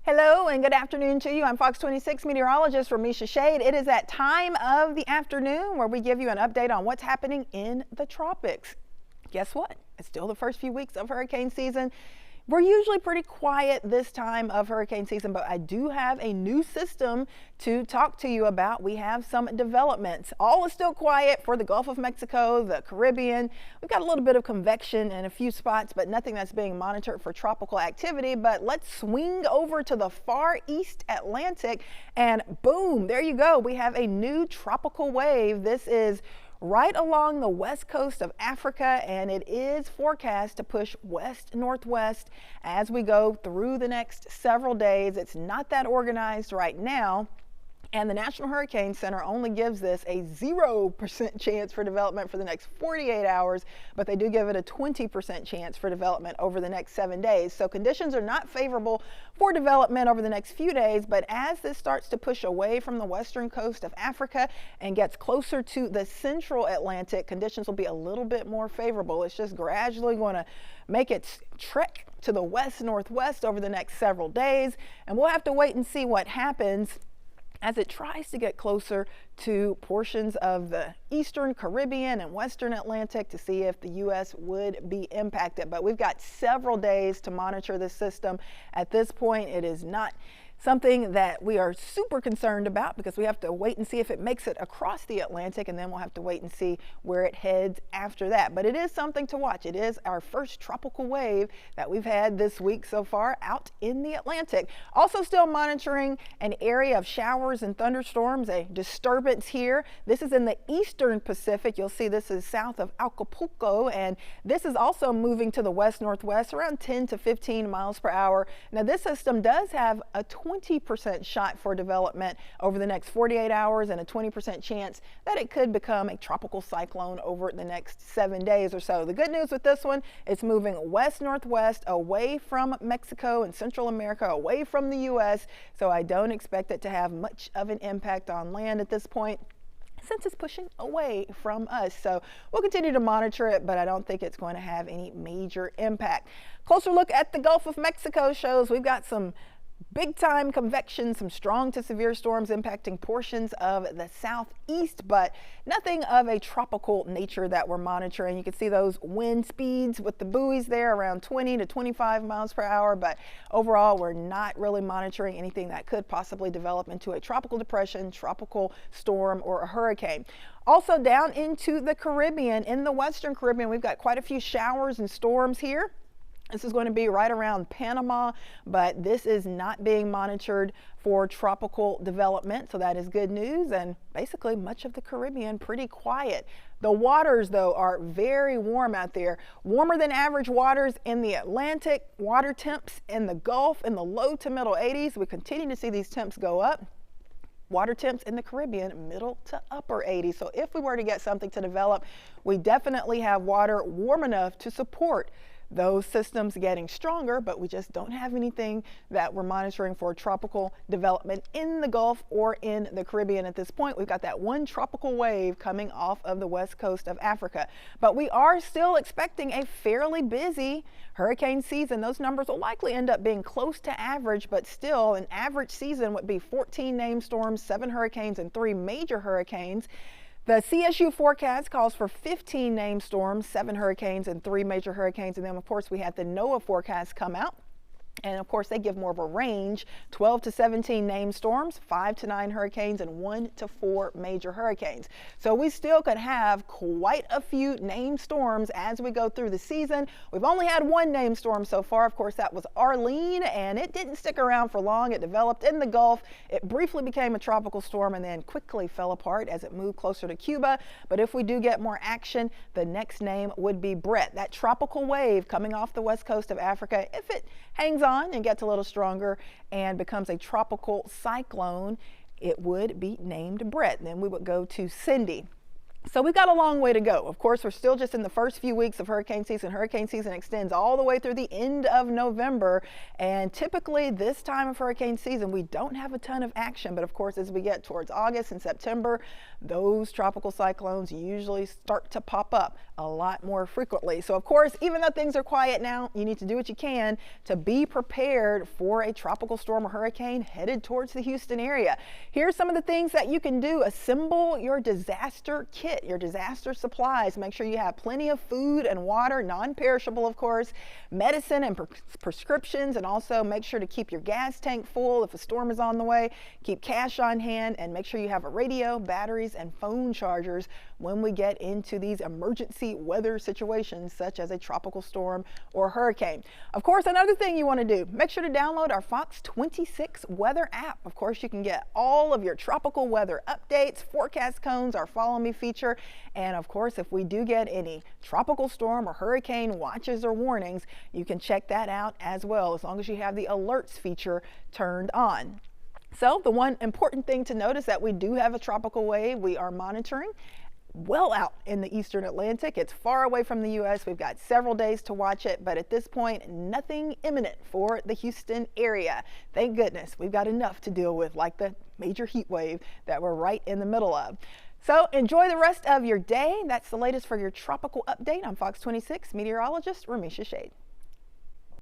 Hello and good afternoon to you. I'm Fox 26 meteorologist Ramisha Shade. It is that time of the afternoon where we give you an update on what's happening in the tropics. Guess what? It's still the first few weeks of hurricane season. We're usually pretty quiet this time of hurricane season, but I do have a new system to talk to you about. We have some developments. All is still quiet for the Gulf of Mexico, the Caribbean. We've got a little bit of convection in a few spots, but nothing that's being monitored for tropical activity. But let's swing over to the far east Atlantic and boom, there you go. We have a new tropical wave. This is right along the west coast of Africa, and it is forecast to push west-northwest as we go through the next several days. It's not that organized right now, and the National Hurricane Center only gives this a 0% chance for development for the next 48 hours, but they do give it a 20% chance for development over the next 7 days. So conditions are not favorable for development over the next few days, but as this starts to push away from the western coast of Africa and gets closer to the central Atlantic, conditions will be a little bit more favorable. It's just gradually going to make its trek to the west-northwest over the next several days, and we'll have to wait and see what happens as it tries to get closer to portions of the eastern Caribbean and western Atlantic to see if the U.S. would be impacted. But we've got several days to monitor this system. At this point, it is not something that we are super concerned about because we have to wait and see if it makes it across the Atlantic, and then we'll have to wait and see where it heads after that. But it is something to watch. It is our first tropical wave that we've had this week so far out in the Atlantic. Also still monitoring an area of showers and thunderstorms, a disturbance here. This is in the eastern Pacific. You'll see this is south of Acapulco, and this is also moving to the west-northwest around 10 to 15 miles per hour. Now this system does have a 20% shot for development over the next 48 hours and a 20% chance that it could become a tropical cyclone over the next 7 days or so. The good news with this one, it's moving west-northwest away from Mexico and Central America, away from the U.S., so I don't expect it to have much of an impact on land at this point, since it's pushing away from us. So we'll continue to monitor it, but I don't think it's going to have any major impact. Closer look at the Gulf of Mexico shows we've got some big time convection, some strong to severe storms impacting portions of the southeast, but nothing of a tropical nature that we're monitoring. You can see those wind speeds with the buoys there around 20 to 25 miles per hour, but overall we're not really monitoring anything that could possibly develop into a tropical depression, tropical storm, or a hurricane. Also down into the Caribbean, in the western Caribbean, we've got quite a few showers and storms here. This is going to be right around Panama, but this is not being monitored for tropical development, so that is good news. And basically much of the Caribbean pretty quiet. The waters, though, are very warm out there. Warmer than average waters in the Atlantic, water temps in the Gulf in the low to middle 80s. We continue to see these temps go up. Water temps in the Caribbean, middle to upper 80s. So if we were to get something to develop, we definitely have water warm enough to support those systems getting stronger, but we just don't have anything that we're monitoring for tropical development in the Gulf or in the Caribbean at this point. We've got that one tropical wave coming off of the west coast of Africa, but we are still expecting a fairly busy hurricane season. Those numbers will likely end up being close to average, but still an average season would be 14 named storms, 7 hurricanes, and 3 major hurricanes. The CSU forecast calls for 15 named storms, 7 hurricanes, and 3 major hurricanes. And then, of course, we had the NOAA forecast come out. And of course, they give more of a range, 12 to 17 named storms, 5 to 9 hurricanes, and 1 to 4 major hurricanes. So we still could have quite a few named storms as we go through the season. We've only had 1 named storm so far. Of course, that was Arlene, and it didn't stick around for long. It developed in the Gulf. It briefly became a tropical storm and then quickly fell apart as it moved closer to Cuba. But if we do get more action, the next name would be Brett. That tropical wave coming off the west coast of Africa, if it hangs on and gets a little stronger and becomes a tropical cyclone, it would be named Brett. Then we would go to Cindy. So we've got a long way to go. Of course, we're still just in the first few weeks of hurricane season. Hurricane season extends all the way through the end of November. And typically this time of hurricane season, we don't have a ton of action. But of course, as we get towards August and September, those tropical cyclones usually start to pop up a lot more frequently. So of course, even though things are quiet now, you need to do what you can to be prepared for a tropical storm or hurricane headed towards the Houston area. Here's some of the things that you can do. Assemble your disaster kit, your disaster supplies. Make sure you have plenty of food and water, non-perishable of course, medicine and prescriptions, and also make sure to keep your gas tank full if a storm is on the way. Keep cash on hand and make sure you have a radio, batteries, and phone chargers when we get into these emergency weather situations such as a tropical storm or hurricane. Of course, another thing you want to do, make sure to download our Fox 26 weather app. Of course, you can get all of your tropical weather updates, forecast cones, our Follow Me feature, and of course, if we do get any tropical storm or hurricane watches or warnings, you can check that out as well, as long as you have the alerts feature turned on. So the one important thing to note is that we do have a tropical wave we are monitoring well out in the eastern Atlantic. It's far away from the U.S. We've got several days to watch it, but at this point, nothing imminent for the Houston area. Thank goodness we've got enough to deal with, like the major heat wave that we're right in the middle of. So enjoy the rest of your day. That's the latest for your tropical update. I'm Fox 26 meteorologist Ramisha Shade.